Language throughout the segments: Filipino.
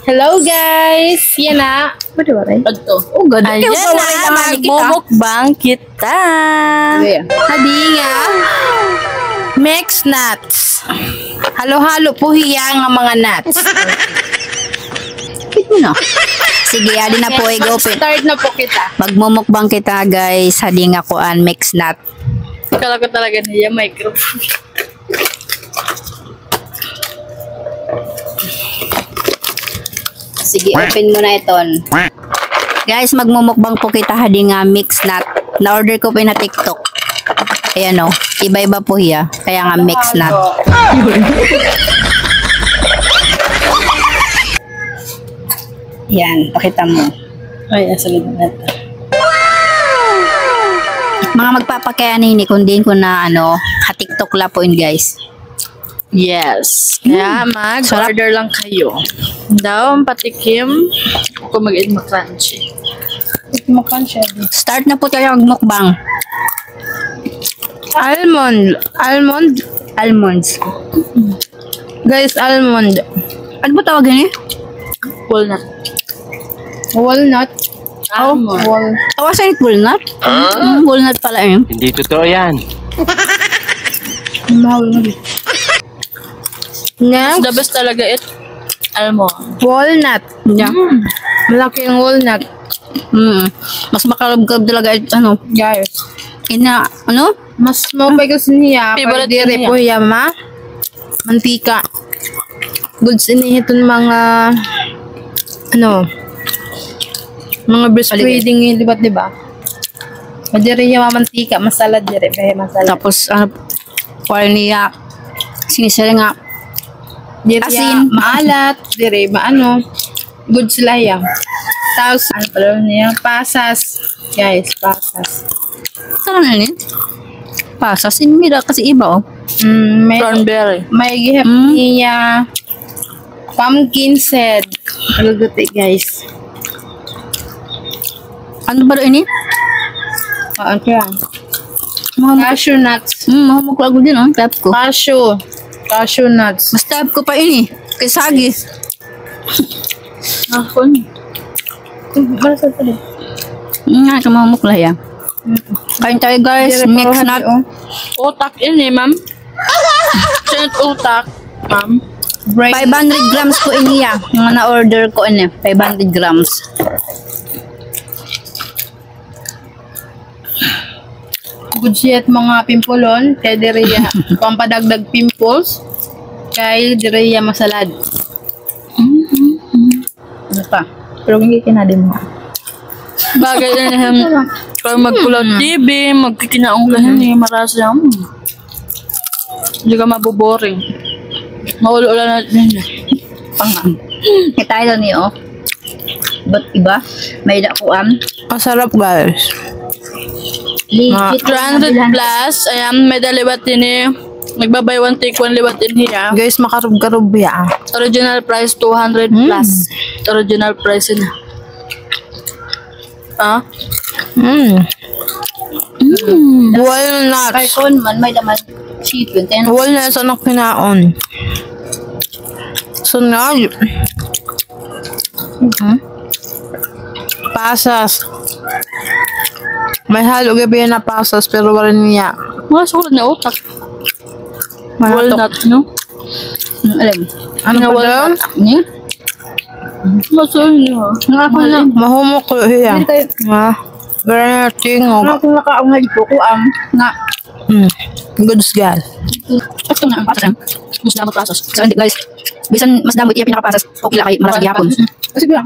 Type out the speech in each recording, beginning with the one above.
Hello guys! Yan na. Pwede ba rin? Ito. Oh, ganda. Ayan na, magmumukbang kita. Hadi nga. Mix nuts. Halo-halo po hiya nga mga nuts. No. Sige, adi na po i-open. Start na po kita. Magmumukbang kita guys. Hadi nga ko an mix nut. Kala ko talaga niya microphone. Sige, open mo na iton. Guys, magmumukbang po kita hadi nga mix nut. Na-order ko po na TikTok. Ayan o. Iba-iba po hiya. Kaya nga mix nut. Yan, pakita mo. Ay, asalid na ito. Mga magpapakaya nini, kundi ko na ha-TikTok la po yun guys. Yes. Kaya mag-order lang kayo. Daw, patikim. Kung mag-eat crunchy. Crunchy. Start na po tayo magmukbang. Almonds. Guys, almond. Ano ba tawag yun eh? Walnut. Walnut. Awasan it walnut? Walnut pala eh. Hindi totoo yan. Mahal na dito. Next. The best talaga it. Almond. Walnut. Yeah. Malaki yung walnut. Mas makalab-kalab talaga Guys. Mas mabigas niya. favorite Pagdire niya. po yama. Mantika. Goods ini itong mga mga breastfeeding yun, diba? Pwede rin yung mantika, masala dire, masala. tapos wala niya sinisira nga Dire asin. maalat, dire, good sila yan. Tapos, pala niya, pasas. Guys, pasas. saan na yun? Pasas, mira kasi iba May, cranberry. may gihap niya pumpkin seed. Alagote, guys. Ano ba rin ini? Ano yan? Cashew nuts. Mahamuklag ko din tap ko. Cashew nuts. Mas tap ko pa ini kay sagi. Ako ni. Marasal pa din. Nga, kamamukla yan. Kain tayo guys, mix nut. Utak ini, ma'am. Sinit utak, ma'am. 500 grams po iniya. Mga na-order ko 500 grams. Good siya at mga pimpolon. Kaya diriya, pampadagdag pimples. Kaya diriya masalad. Ano pa? Pero hindi kinadin mo. Bagay na yan. Kaya magkulot TV, magkikinaong ka marasa. Hindi ka mabuboring. Maulo-ulan natin yun. Kita tayo niyo. Ba't iba? May dakuan. Masarap guys. 300 plus. Ayan, may dalibat din eh. Nagbabay 1 take 1 libat din hiya. Guys, makarub-karub ya. Original price 200 plus. Original price yun. Walnuts. Carton man, may daman chicken. Walnuts anak kinaon. Sunod. Pasas. May halo gabi na pasas pero wala niya. Mga sulat na utak. Walnut, no? Alam. Ano na walnut? Niya? Masal niya. Ako na. Mahumok ko hiya. Ganyan tingog. Ako nakaungal ko nga. Goods gal. Ito na ang pasas. Mas damot pasas. So, guys, bisan mas damot iya pinakapasas. Okay lang kay maras gihapon. Kasi ba?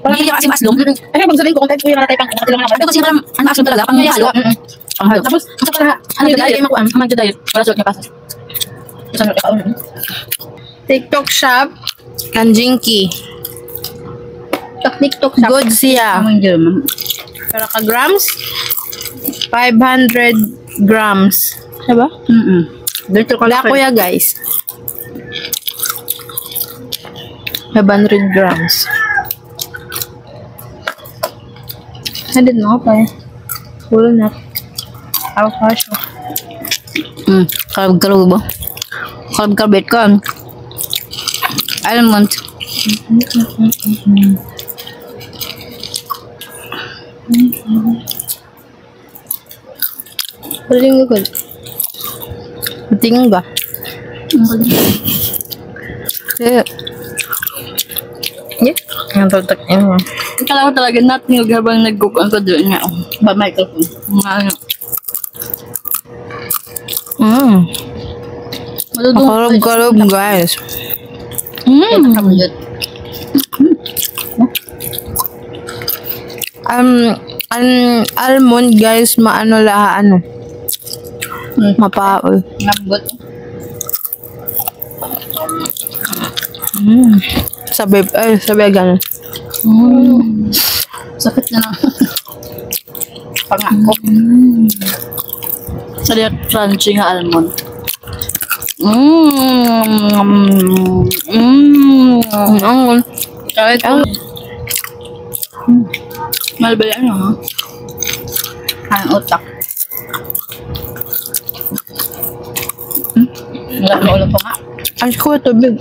Hindi niya kasi maslong. Ay, pag sabihin ko, kung tayo tayo pang lang naman. Pero kasi parang ang maslong talaga. Pang halo. Pang halo. Tapos, sa pala, ano yung diet? Ang mag-diet. Para suot niya pasas. TikTok shop. Kanjinki. TikTok. Good siya. Ang German. Para ka grams? 500 grams. Diba? Dito ko lang. Kuya guys. 500 grams. Hindi mo pa eh. Full na. Avocado. Kalab-kalab ba? Kalab-kalabit ko. Almond. Paling gugol. Tingin ba? Yeah. Ang tatak niya. Kala ko talaga natin yung habang nag-cook ko doon nga. Ba microphone. Mga ano. Makarab-karab guys. Almond guys, maano laha ano. Mapaol. Nabot. Sabi ganun. Sakit na lang. Pangako. Sali crunchy nga almond. Kahit malbay ano ha? Ang utak. Wala na ulo pa nga. Ay ko tubig.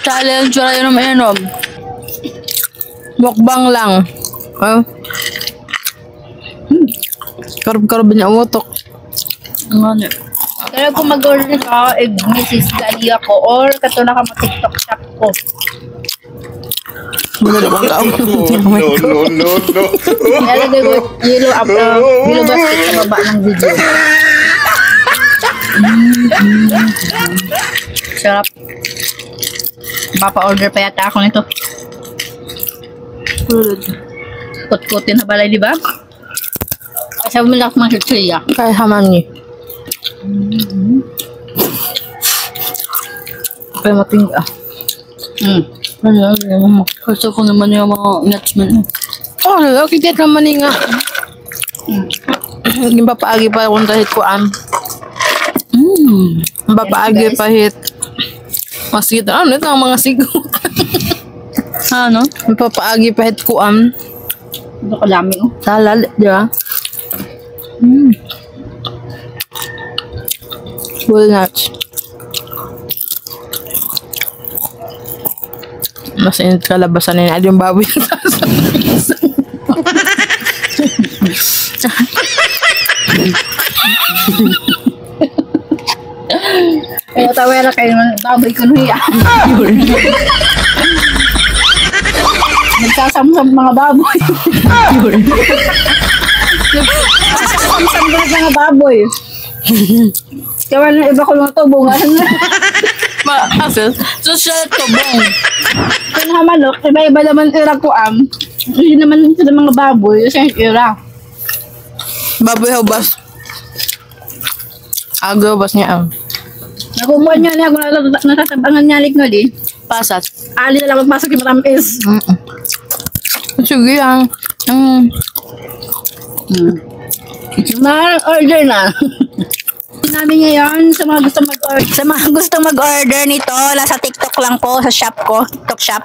Challenge wala yun naman yan. Mukbang lang. Karab-karab niya utok. Ano? Kaya kung mag-order ka, Mrs. Galia ko, or kato na ka TikTok shop ko. No. Nalagay ko yellow basket sa baba ng video. Sarap. Papa-order pa yata ako nito. Kut-kutin na pala, di ba? Kasi mo lang mga chichirya. Kaya haman niyo. Kaya matingga. Gusto ko naman yung mga nuts man. Kita naman nga. Hindi pa paagi pa kung tahit ko papaagi pa hit. Mas kita ito ang mga sigo. Ano? Papaagi pa hit ko Ito kalami Salad, di ba? Walnuts. Mas init kalabasan na yung baboy. Kaya tawera kayo baboy ko nuya. Nagsasamsam mga baboy. Nagsasamsam mga baboy. Kaya na iba ko lang ito, bungasan na. So siya tubong. Kung hamanok, iba-iba naman ira ko hindi naman sila mga baboy, siya ira. Baboy hubas. Agaw bas niya Nakumuha niya niya kung natatabangan niya lik di. Pasat. Ali na lang magpasok yung matamis. Sige Ma-order na. Namin ngayon sa mga gusto mag-order. Sa mga gusto mag-order nito, nasa TikTok lang po, sa shop ko, TikTok shop.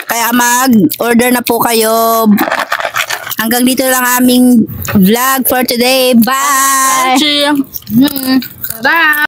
Kaya mag-order na po kayo. Hanggang dito lang aming vlog for today. Bye! Bye!